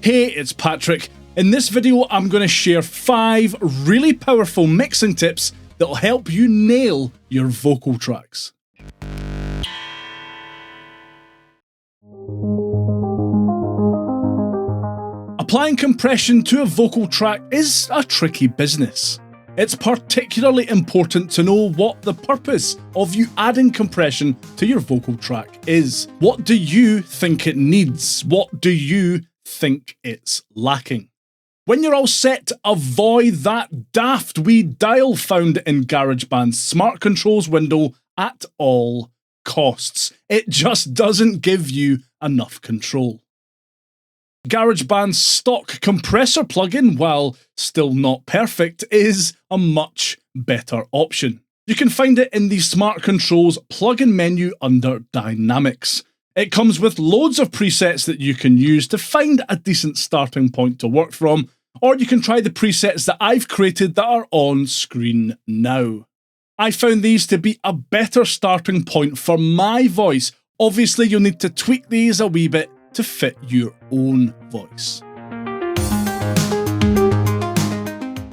Hey, it's Patrick. In this video, I'm going to share 5 really powerful mixing tips that will help you nail your vocal tracks. Applying compression to a vocal track is a tricky business. It's particularly important to know what the purpose of you adding compression to your vocal track is. What do you think it needs? What do you think it's lacking? When you're all set, avoid that daft wee dial found in GarageBand's Smart Controls window at all costs. It just doesn't give you enough control. GarageBand's stock compressor plugin, while still not perfect, is a much better option. You can find it in the Smart Controls plugin menu under Dynamics. It comes with loads of presets that you can use to find a decent starting point to work from, or you can try the presets that I've created that are on screen now. I found these to be a better starting point for my voice. Obviously, you'll need to tweak these a wee bit to fit your own voice.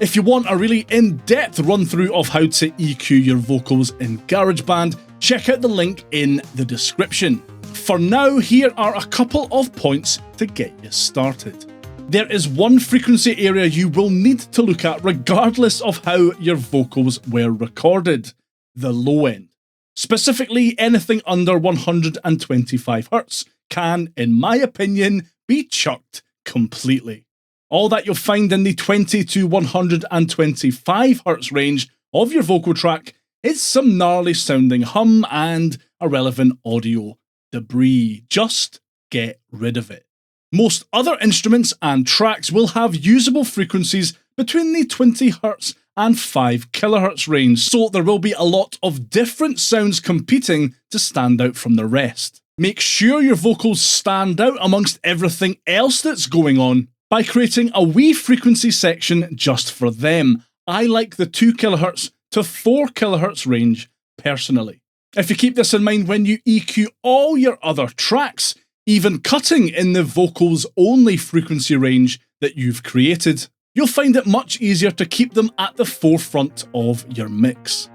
If you want a really in-depth run-through of how to EQ your vocals in GarageBand, check out the link in the description. For now, here are a couple of points to get you started. There is one frequency area you will need to look at regardless of how your vocals were recorded: the low end. Specifically, anything under 125 Hz can, in my opinion, be chucked completely. All that you'll find in the 20 to 125 Hz range of your vocal track is some gnarly sounding hum and irrelevant audio debris. Just get rid of it. Most other instruments and tracks will have usable frequencies between the 20 Hz and 5 kHz range, so there will be a lot of different sounds competing to stand out from the rest. Make sure your vocals stand out amongst everything else that's going on by creating a wee frequency section just for them. I like the 2 kHz to 4 kHz range personally. If you keep this in mind when you EQ all your other tracks, even cutting in the vocals only frequency range that you've created, you'll find it much easier to keep them at the forefront of your mix.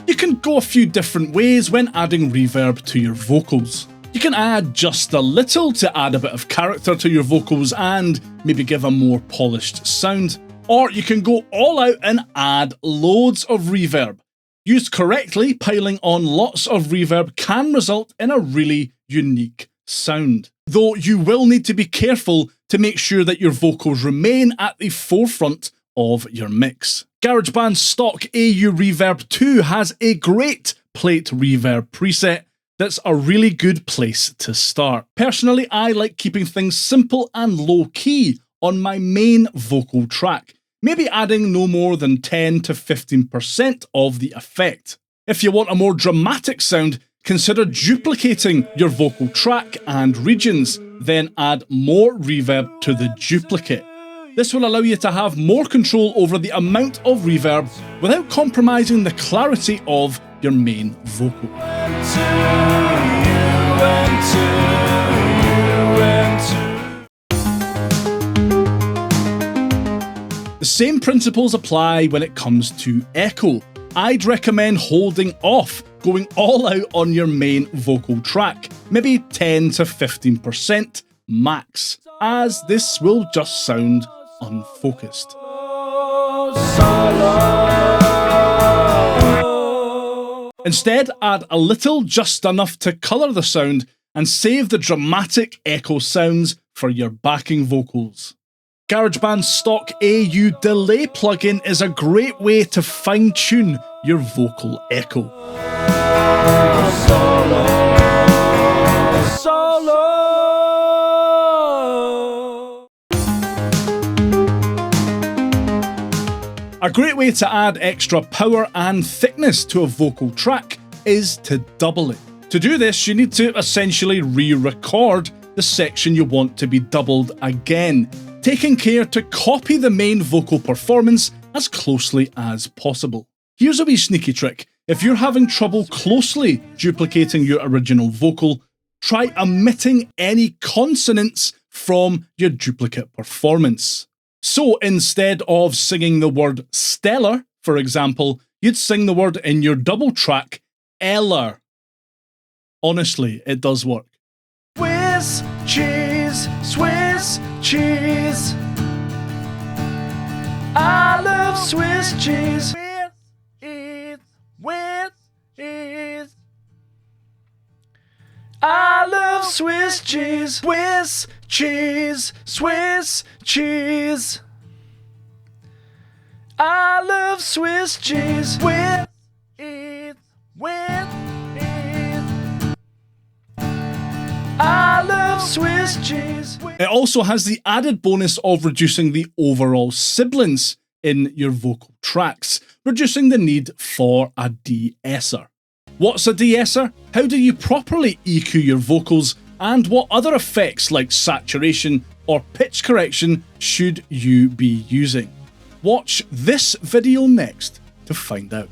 You can go a few different ways when adding reverb to your vocals. You can add just a little to add a bit of character to your vocals and maybe give a more polished sound. Or you can go all out and add loads of reverb. Used correctly, piling on lots of reverb can result in a really unique sound. Though you will need to be careful to make sure that your vocals remain at the forefront of your mix. GarageBand's stock AU Reverb 2 has a great plate reverb preset that's a really good place to start. Personally, I like keeping things simple and low-key on my main vocal track, maybe adding no more than 10 to 15% of the effect. If you want a more dramatic sound, consider duplicating your vocal track and regions, then add more reverb to the duplicate. This will allow you to have more control over the amount of reverb without compromising the clarity of your main vocal. The same principles apply when it comes to echo. I'd recommend holding off going all out on your main vocal track, maybe 10 to 15% max, as this will just sound unfocused. Instead, add a little, just enough to colour the sound, and save the dramatic echo sounds for your backing vocals. GarageBand's stock AU Delay plugin is a great way to fine-tune your vocal echo. A great way to add extra power and thickness to a vocal track is to double it. To do this, you need to essentially re-record the section you want to be doubled again, taking care to copy the main vocal performance as closely as possible. Here's a wee sneaky trick. If you're having trouble closely duplicating your original vocal, Try omitting any consonants from your duplicate performance. So instead of singing the word stellar, for example, you'd sing the word in your double track, Eller. Honestly, it does work. Swiss cheese, Swiss cheese. I love Swiss cheese. With ease. I love Swiss cheese. Swiss cheese, Swiss cheese. I love Swiss cheese. With ease. I love Swiss cheese. It also has the added bonus of reducing the overall sibilance in your vocal tracks, reducing the need for a de-esser. What's a de-esser? How do you properly EQ your vocals? And what other effects like saturation or pitch correction should you be using? Watch this video next to find out.